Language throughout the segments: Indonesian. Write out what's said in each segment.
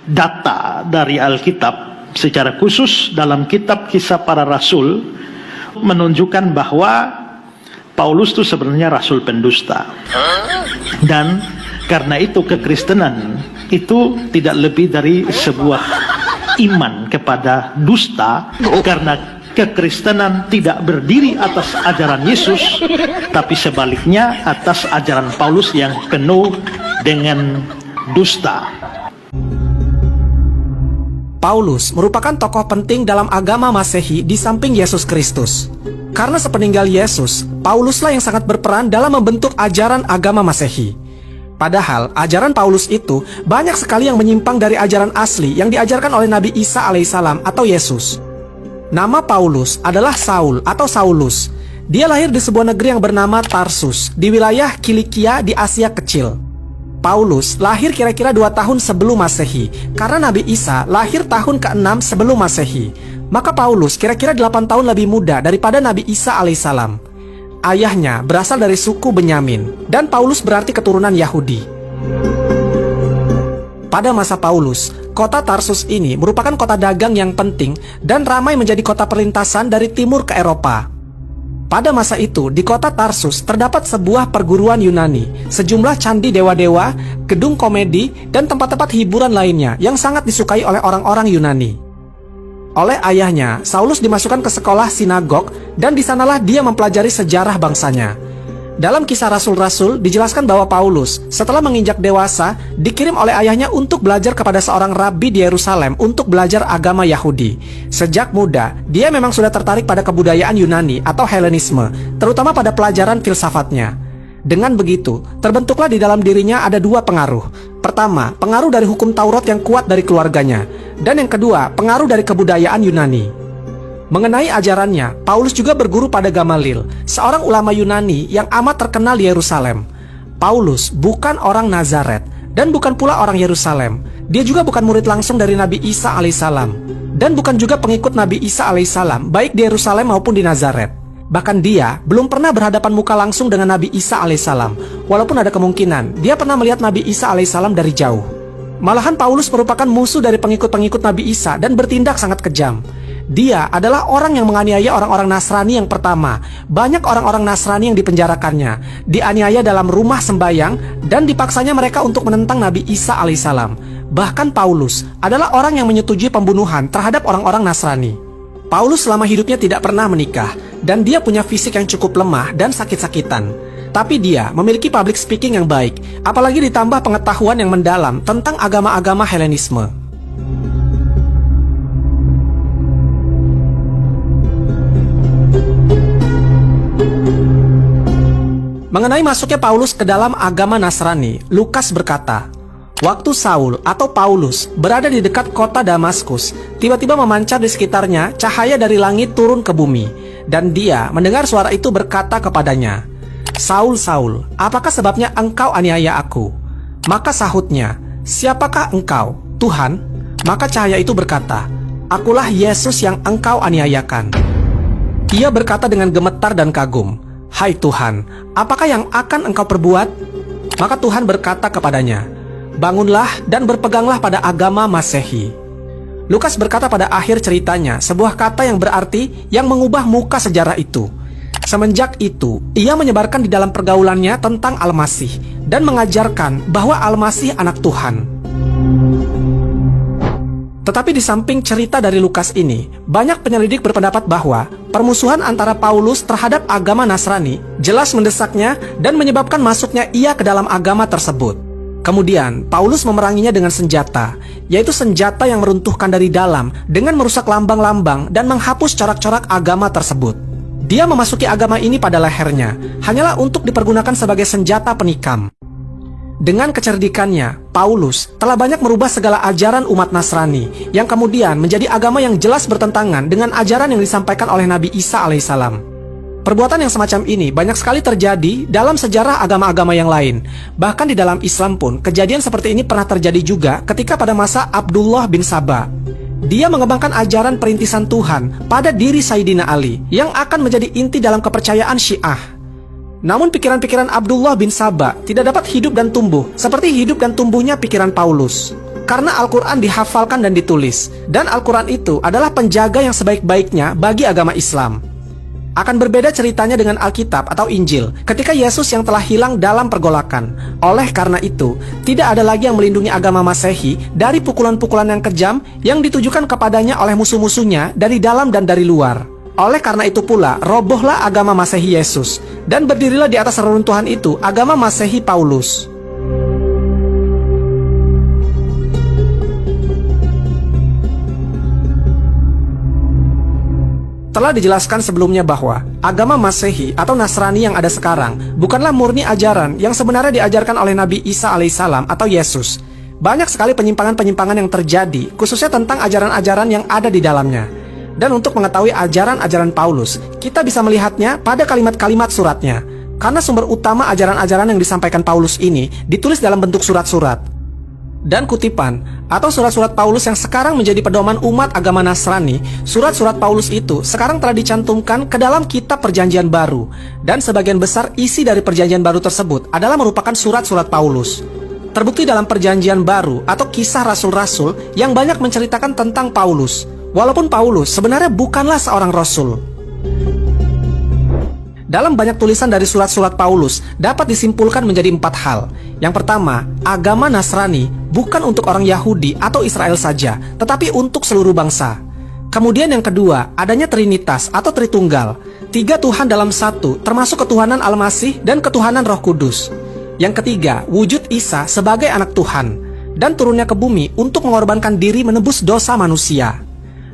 data dari Alkitab, secara khusus dalam kitab Kisah Para Rasul, menunjukkan bahwa Paulus itu sebenarnya rasul pendusta. Dan karena itu kekristenan itu tidak lebih dari sebuah iman kepada dusta, karena kekristenan tidak berdiri atas ajaran Yesus, tapi sebaliknya atas ajaran Paulus yang penuh dengan dusta. Paulus merupakan tokoh penting dalam agama Masehi di samping Yesus Kristus. Karena sepeninggal Yesus, Pauluslah yang sangat berperan dalam membentuk ajaran agama Masehi. Padahal ajaran Paulus itu banyak sekali yang menyimpang dari ajaran asli yang diajarkan oleh Nabi Isa alaihissalam atau Yesus. Nama Paulus adalah Saul atau Saulus. Dia lahir di sebuah negeri yang bernama Tarsus di wilayah Kilikia di Asia Kecil. Paulus lahir kira-kira 2 tahun sebelum Masehi, karena Nabi Isa lahir tahun ke-6 sebelum Masehi. Maka Paulus kira-kira 8 tahun lebih muda daripada Nabi Isa alaihissalam. Ayahnya berasal dari suku Benyamin, dan Paulus berarti keturunan Yahudi. Pada masa Paulus, kota Tarsus ini merupakan kota dagang yang penting dan ramai menjadi kota perlintasan dari timur ke Eropa. Pada masa itu, di kota Tarsus terdapat sebuah perguruan Yunani, sejumlah candi dewa-dewa, gedung komedi, dan tempat-tempat hiburan lainnya yang sangat disukai oleh orang-orang Yunani. Oleh ayahnya, Saulus dimasukkan ke sekolah sinagog, dan di sanalah dia mempelajari sejarah bangsanya. Dalam Kisah Rasul-Rasul dijelaskan bahwa Paulus setelah menginjak dewasa dikirim oleh ayahnya untuk belajar kepada seorang rabi di Yerusalem untuk belajar agama Yahudi. Sejak muda, dia memang sudah tertarik pada kebudayaan Yunani atau Helenisme, terutama pada pelajaran filsafatnya. Dengan begitu, terbentuklah di dalam dirinya ada 2 pengaruh. Pertama, pengaruh dari hukum Taurat yang kuat dari keluarganya, dan yang kedua, pengaruh dari kebudayaan Yunani. Mengenai ajarannya, Paulus juga berguru pada Gamaliel, seorang ulama Yunani yang amat terkenal di Yerusalem. Paulus bukan orang Nazaret dan bukan pula orang Yerusalem. Dia juga bukan murid langsung dari Nabi Isa alaihissalam dan bukan juga pengikut Nabi Isa alaihissalam baik di Yerusalem maupun di Nazaret. Bahkan dia belum pernah berhadapan muka langsung dengan Nabi Isa alaihissalam, walaupun ada kemungkinan dia pernah melihat Nabi Isa alaihissalam dari jauh. Malahan Paulus merupakan musuh dari pengikut-pengikut Nabi Isa dan bertindak sangat kejam. Dia adalah orang yang menganiaya orang-orang Nasrani yang pertama. Banyak orang-orang Nasrani yang dipenjarakannya, dianiaya dalam rumah sembayang, dan dipaksanya mereka untuk menentang Nabi Isa alaihissalam. Bahkan Paulus adalah orang yang menyetujui pembunuhan terhadap orang-orang Nasrani. Paulus selama hidupnya tidak pernah menikah, dan dia punya fisik yang cukup lemah dan sakit-sakitan. Tapi dia memiliki public speaking yang baik, apalagi ditambah pengetahuan yang mendalam tentang agama-agama Helenisme. Mengenai masuknya Paulus ke dalam agama Nasrani, Lukas berkata, "Waktu Saul atau Paulus berada di dekat kota Damaskus, tiba-tiba memancar di sekitarnya cahaya dari langit turun ke bumi, dan dia mendengar suara itu berkata kepadanya, 'Saul, Saul, apakah sebabnya engkau aniaya aku?' Maka sahutnya, 'Siapakah engkau, Tuhan?' Maka cahaya itu berkata, 'Akulah Yesus yang engkau aniayakan.' Ia berkata dengan gemetar dan kagum, 'Hai Tuhan, apakah yang akan engkau perbuat?' Maka Tuhan berkata kepadanya, 'Bangunlah dan berpeganglah pada agama Masehi.'" Lukas berkata pada akhir ceritanya sebuah kata yang berarti yang mengubah muka sejarah itu. Semenjak itu, ia menyebarkan di dalam pergaulannya tentang Al-Masih dan mengajarkan bahwa Al-Masih anak Tuhan. Tetapi di samping cerita dari Lukas ini, banyak penyelidik berpendapat bahwa permusuhan antara Paulus terhadap agama Nasrani jelas mendesaknya dan menyebabkan masuknya ia ke dalam agama tersebut. Kemudian, Paulus memeranginya dengan senjata, yaitu senjata yang meruntuhkan dari dalam dengan merusak lambang-lambang dan menghapus corak-corak agama tersebut. Dia memasuki agama ini pada lehernya, hanyalah untuk dipergunakan sebagai senjata penikam. Dengan kecerdikannya, Paulus telah banyak merubah segala ajaran umat Nasrani yang kemudian menjadi agama yang jelas bertentangan dengan ajaran yang disampaikan oleh Nabi Isa alaihissalam. Perbuatan yang semacam ini banyak sekali terjadi dalam sejarah agama-agama yang lain. Bahkan di dalam Islam pun, kejadian seperti ini pernah terjadi juga ketika pada masa Abdullah bin Saba. Dia mengembangkan ajaran perintisan Tuhan pada diri Sayyidina Ali yang akan menjadi inti dalam kepercayaan Syiah. Namun pikiran-pikiran Abdullah bin Saba tidak dapat hidup dan tumbuh seperti hidup dan tumbuhnya pikiran Paulus. karena Al-Quran dihafalkan dan ditulis, dan Al-Quran itu adalah penjaga yang sebaik-baiknya bagi agama Islam. Akan berbeda ceritanya dengan Alkitab atau Injil ketika Yesus yang telah hilang dalam pergolakan. Oleh karena itu, tidak ada lagi yang melindungi agama Masehi dari pukulan-pukulan yang kejam yang ditujukan kepadanya oleh musuh-musuhnya dari dalam dan dari luar. Oleh karena itu pula, robohlah agama Masehi Yesus, dan berdirilah di atas reruntuhan itu agama Masehi Paulus. Telah dijelaskan sebelumnya bahwa agama Masehi atau Nasrani yang ada sekarang bukanlah murni ajaran yang sebenarnya diajarkan oleh Nabi Isa alaihissalam atau Yesus. Banyak sekali penyimpangan-penyimpangan yang terjadi, khususnya tentang ajaran-ajaran yang ada di dalamnya. Dan untuk mengetahui ajaran-ajaran Paulus, kita bisa melihatnya pada kalimat-kalimat suratnya. Karena sumber utama ajaran-ajaran yang disampaikan Paulus ini ditulis dalam bentuk surat-surat. Dan kutipan atau surat-surat Paulus yang sekarang menjadi pedoman umat agama Nasrani, surat-surat Paulus itu sekarang telah dicantumkan ke dalam kitab Perjanjian Baru, dan sebagian besar isi dari Perjanjian Baru tersebut adalah merupakan surat-surat Paulus. Terbukti dalam Perjanjian Baru atau kisah rasul-rasul yang banyak menceritakan tentang Paulus, walaupun Paulus sebenarnya bukanlah seorang rasul. Dalam banyak tulisan dari surat-surat Paulus dapat disimpulkan menjadi 4 hal. Yang pertama, agama Nasrani bukan untuk orang Yahudi atau Israel saja, tetapi untuk seluruh bangsa. Kemudian yang kedua, adanya Trinitas atau Tritunggal, 3 Tuhan dalam satu, termasuk ketuhanan Al-Masih dan ketuhanan Roh Kudus. Yang ketiga, wujud Isa sebagai anak Tuhan, dan turunnya ke bumi untuk mengorbankan diri menebus dosa manusia.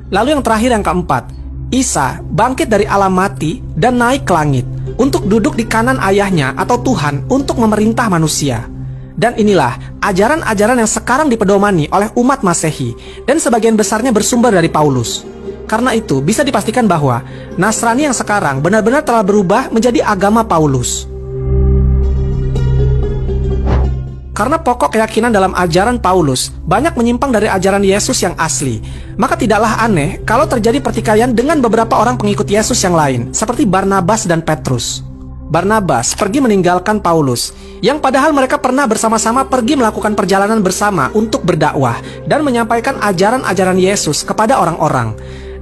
Lalu yang terakhir, yang keempat, Isa bangkit dari alam mati dan naik ke langit untuk duduk di kanan ayahnya atau Tuhan untuk memerintah manusia. Dan inilah ajaran-ajaran yang sekarang dipedomani oleh umat Masehi, dan sebagian besarnya bersumber dari Paulus. Karena itu bisa dipastikan bahwa Nasrani yang sekarang benar-benar telah berubah menjadi agama Paulus. Karena pokok keyakinan dalam ajaran Paulus banyak menyimpang dari ajaran Yesus yang asli, maka tidaklah aneh kalau terjadi pertikaian dengan beberapa orang pengikut Yesus yang lain, seperti Barnabas dan Petrus. Barnabas pergi meninggalkan Paulus, yang padahal mereka pernah bersama-sama pergi melakukan perjalanan bersama untuk berdakwah dan menyampaikan ajaran-ajaran Yesus kepada orang-orang.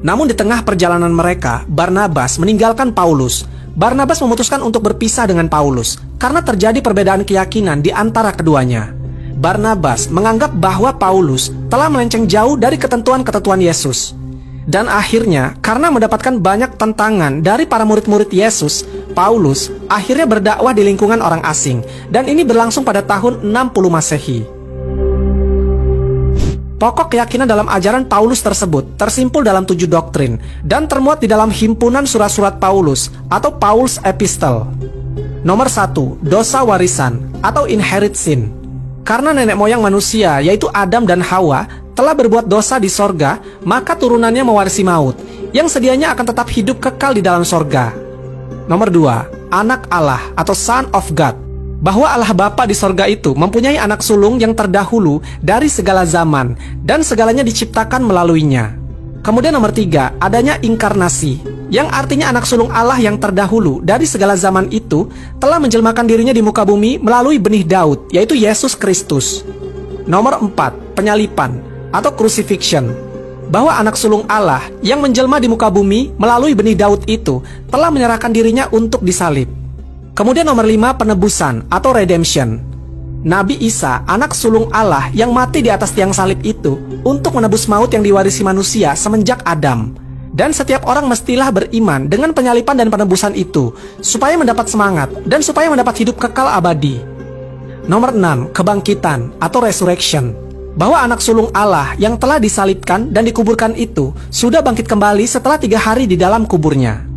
Namun di tengah perjalanan mereka, Barnabas meninggalkan Paulus. Barnabas memutuskan untuk berpisah dengan Paulus karena terjadi perbedaan keyakinan di antara keduanya. Barnabas menganggap bahwa Paulus telah melenceng jauh dari ketentuan-ketentuan Yesus. Dan akhirnya, karena mendapatkan banyak tentangan dari para murid-murid Yesus, Paulus akhirnya berdakwah di lingkungan orang asing, dan ini berlangsung pada tahun 60 Masehi. Pokok keyakinan dalam ajaran Paulus tersebut tersimpul dalam 7 doktrin dan termuat di dalam himpunan surat-surat Paulus atau Paul's Epistle. Nomor 1, dosa warisan atau inherit sin. Karena nenek moyang manusia yaitu Adam dan Hawa telah berbuat dosa di sorga, maka turunannya mewarisi maut, yang sedianya akan tetap hidup kekal di dalam sorga. Nomor 2, anak Allah atau Son of God. Bahwa Allah Bapa di sorga itu mempunyai anak sulung yang terdahulu dari segala zaman, dan segalanya diciptakan melaluinya. Kemudian nomor 3, adanya inkarnasi, yang artinya anak sulung Allah yang terdahulu dari segala zaman itu telah menjelmakan dirinya di muka bumi melalui benih Daud, yaitu Yesus Kristus. Nomor 4, penyalipan atau crucifixion. Bahwa anak sulung Allah yang menjelma di muka bumi melalui benih Daud itu telah menyerahkan dirinya untuk disalib. Kemudian nomor 5, penebusan atau redemption. Nabi Isa, anak sulung Allah yang mati di atas tiang salib itu untuk menebus maut yang diwarisi manusia semenjak Adam. Dan setiap orang mestilah beriman dengan penyalipan dan penebusan itu, supaya mendapat semangat dan supaya mendapat hidup kekal abadi. Nomor 6, kebangkitan atau resurrection. Bahwa anak sulung Allah yang telah disalibkan dan dikuburkan itu sudah bangkit kembali setelah 3 hari di dalam kuburnya.